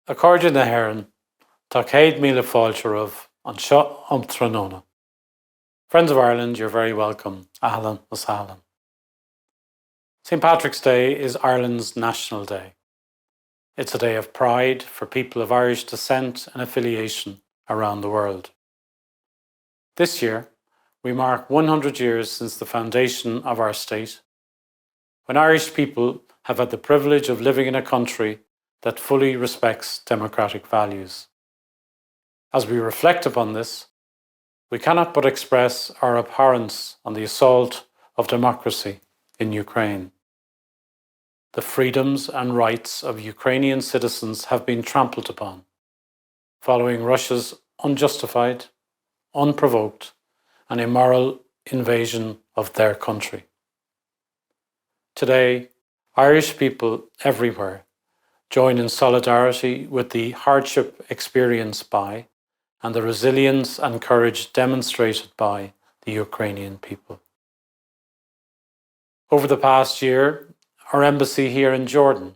A cordon na hÉireann, tá Céad Míle fáilte an seo tróna. Friends of Ireland, you're very welcome. Alan was Alan. St. Patrick's Day is Ireland's national day. It's a day of pride for people of Irish descent and affiliation around the world. This year, we mark 100 years since the foundation of our state, when Irish people have had the privilege of living in a country that fully respects democratic values. As we reflect upon this, we cannot but express our abhorrence on the assault of democracy in Ukraine. The freedoms and rights of Ukrainian citizens have been trampled upon, following Russia's unjustified, unprovoked, and immoral invasion of their country. Today, Irish people everywhere join in solidarity with the hardship experienced by and the resilience and courage demonstrated by the Ukrainian people. Over the past year, our embassy here in Jordan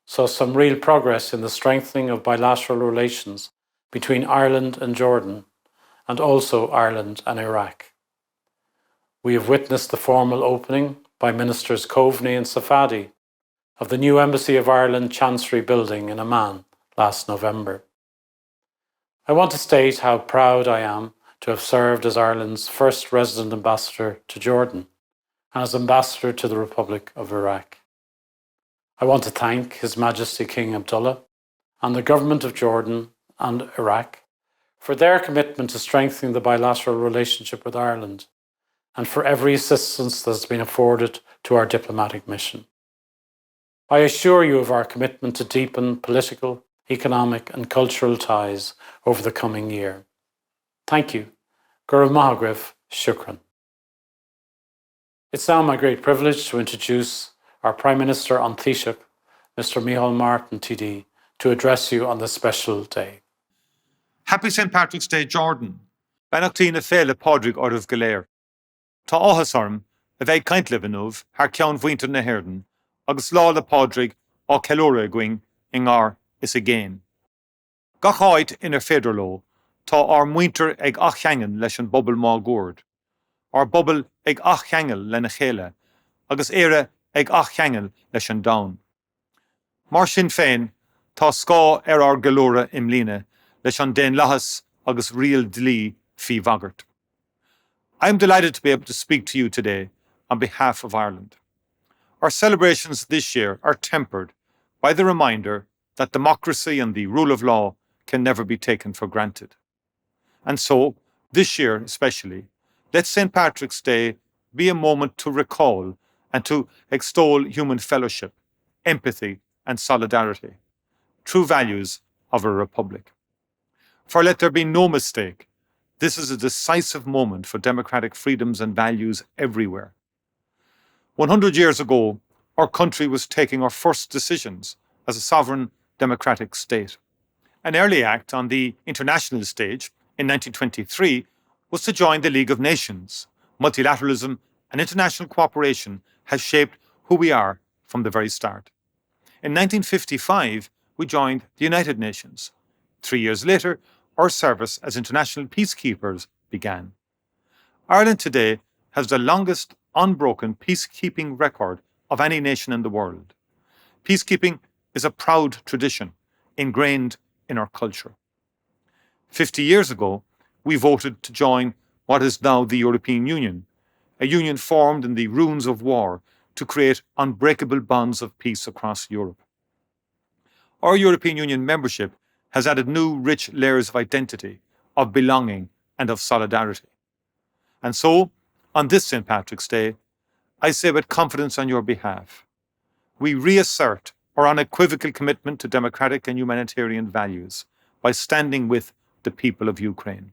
saw some real progress in the strengthening of bilateral relations between Ireland and Jordan, and also Ireland and Iraq. We have witnessed the formal opening by Ministers Coveney and Safadi of the new Embassy of Ireland Chancery Building in Amman last November. I want to state how proud I am to have served as Ireland's first resident ambassador to Jordan and as ambassador to the Republic of Iraq. I want to thank His Majesty King Abdullah and the government of Jordan and Iraq for their commitment to strengthening the bilateral relationship with Ireland and for every assistance that has been afforded to our diplomatic mission. I assure you of our commitment to deepen political, economic and cultural ties over the coming year. Thank you. Gurav Mahagriv, Shukran. It's now my great privilege to introduce our Prime Minister on Taoiseach, Mr. Micheál Martin TD, to address you on this special day. Happy St. Patrick's Day, Jordan. Benachtína féile Pádraig ormh go léir. Tá áthas orm a bheith caintle bhanúh thar ceann bhuaintear na hÉireann agus lá le Pádraig á ceiliúradh going I ngár is a géin. Gach áit inar féidir ló, tá ár muintir ag ach cheangan leis an bobal má gúrd. Ár bobal ag ach cheangal le na chéile, agus éire ag ach cheangal leis an domhan. Mar sin féin, tá scá ár geiliúradh imlíne leis an déan leathas agus rial dlí fí bhagart. I am delighted to be able to speak to you today on behalf of Ireland. Our celebrations this year are tempered by the reminder that democracy and the rule of law can never be taken for granted. And so, this year especially, let St. Patrick's Day be a moment to recall and to extol human fellowship, empathy and solidarity, true values of a republic. For let there be no mistake, this is a decisive moment for democratic freedoms and values everywhere. 100 years ago, our country was taking our first decisions as a sovereign democratic state. An early act on the international stage in 1923 was to join the League of Nations. Multilateralism and international cooperation has shaped who we are from the very start. In 1955, we joined the United Nations. 3 years later, our service as international peacekeepers began. Ireland today has the longest unbroken peacekeeping record of any nation in the world. Peacekeeping is a proud tradition ingrained in our culture. 50 years ago, we voted to join what is now the European Union, a union formed in the ruins of war to create unbreakable bonds of peace across Europe. Our European Union membership has added new rich layers of identity, of belonging, and of solidarity. And so, on this St. Patrick's Day, I say with confidence on your behalf, we reassert our unequivocal commitment to democratic and humanitarian values by standing with the people of Ukraine.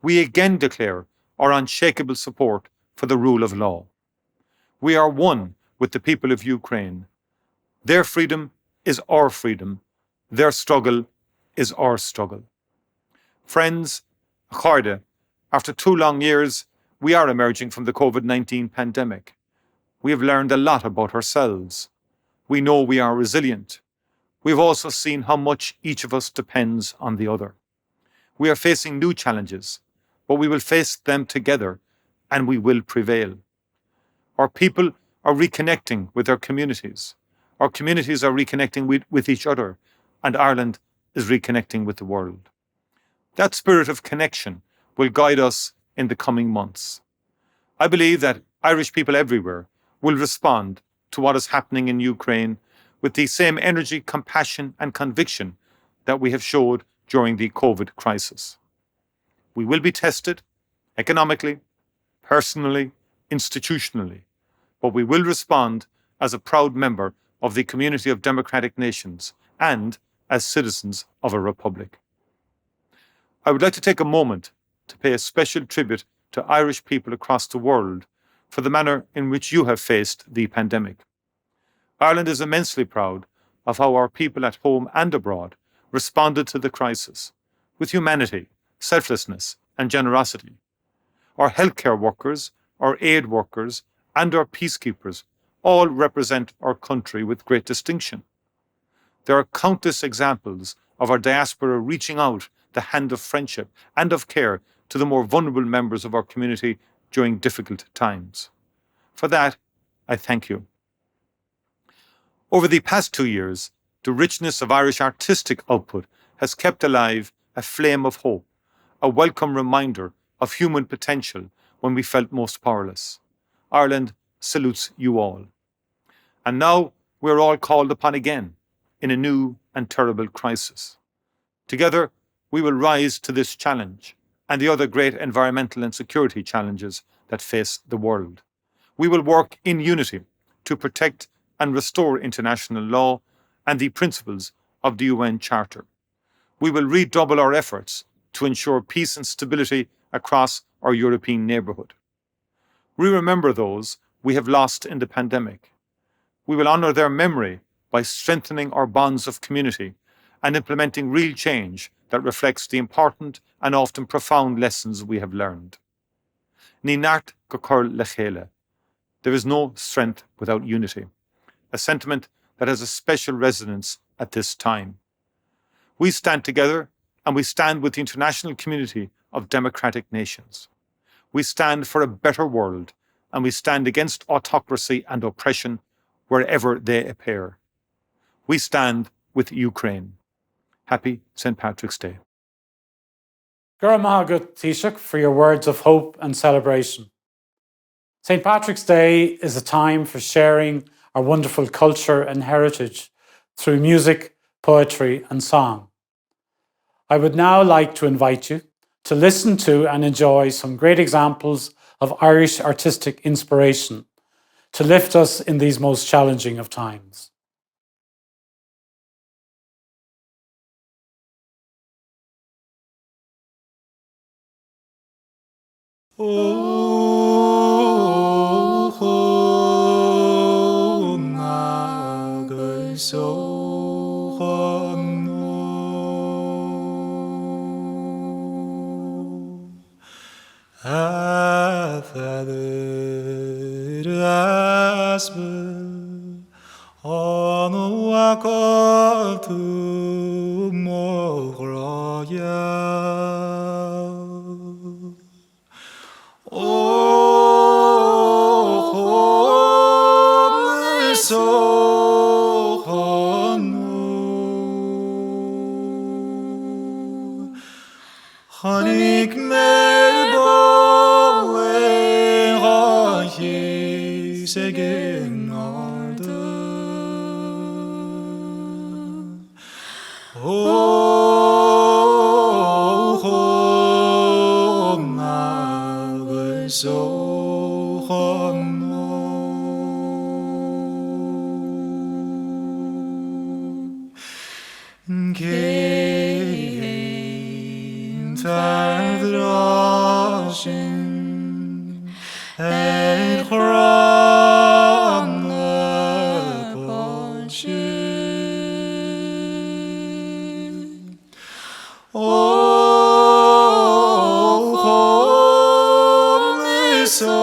We again declare our unshakable support for the rule of law. We are one with the people of Ukraine. Their freedom is our freedom. Their struggle is our struggle. Friends, Cháirde, after 2 long years, we are emerging from the COVID-19 pandemic. We have learned a lot about ourselves. We know we are resilient. We've also seen how much each of us depends on the other. We are facing new challenges, but we will face them together and we will prevail. Our people are reconnecting with their communities. Our communities are reconnecting with each other, and Ireland is reconnecting with the world. That spirit of connection will guide us in the coming months. I believe that Irish people everywhere will respond to what is happening in Ukraine with the same energy, compassion, and conviction that we have showed during the COVID crisis. We will be tested economically, personally, institutionally, but we will respond as a proud member of the community of democratic nations and as citizens of a republic. I would like to take a moment to pay a special tribute to Irish people across the world for the manner in which you have faced the pandemic. Ireland is immensely proud of how our people at home and abroad responded to the crisis with humanity, selflessness, and generosity. Our healthcare workers, our aid workers, and our peacekeepers all represent our country with great distinction. There are countless examples of our diaspora reaching out the hand of friendship and of care to the more vulnerable members of our community during difficult times. For that, I thank you. Over the past 2 years, the richness of Irish artistic output has kept alive a flame of hope, a welcome reminder of human potential when we felt most powerless. Ireland salutes you all. And now we're all called upon again in a new and terrible crisis. Together, we will rise to this challenge and the other great environmental and security challenges that face the world. We will work in unity to protect and restore international law and the principles of the UN Charter. We will redouble our efforts to ensure peace and stability across our European neighbourhood. We remember those we have lost in the pandemic. We will honour their memory by strengthening our bonds of community and implementing real change that reflects the important and often profound lessons we have learned. Ní neart go cur le chéile. There is no strength without unity, a sentiment that has a special resonance at this time. We stand together and we stand with the international community of democratic nations. We stand for a better world and we stand against autocracy and oppression wherever they appear. We stand with Ukraine. Happy St. Patrick's Day. Gur maith Taoiseach for your words of hope and celebration. St. Patrick's Day is a time for sharing our wonderful culture and heritage through music, poetry and song. I would now like to invite you to listen to and enjoy some great examples of Irish artistic inspiration to lift us in these most challenging of times. Chanig melbo e segin arde O chom so Tardrashin and Chron Polshin O Chom so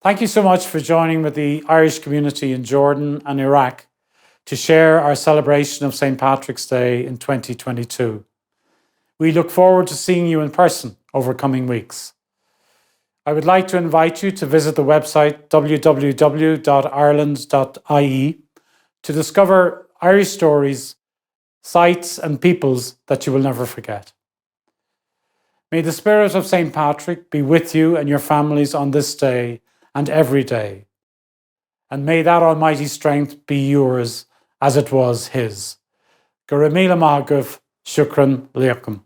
Thank you so much for joining with the Irish community in Jordan and Iraq to share our celebration of St. Patrick's Day in 2022. We look forward to seeing you in person over coming weeks. I would like to invite you to visit the website www.ireland.ie to discover Irish stories, sites and peoples that you will never forget. May the spirit of St. Patrick be with you and your families on this day and every day. And may that almighty strength be yours as it was his. Céad Míle, shukran leakum.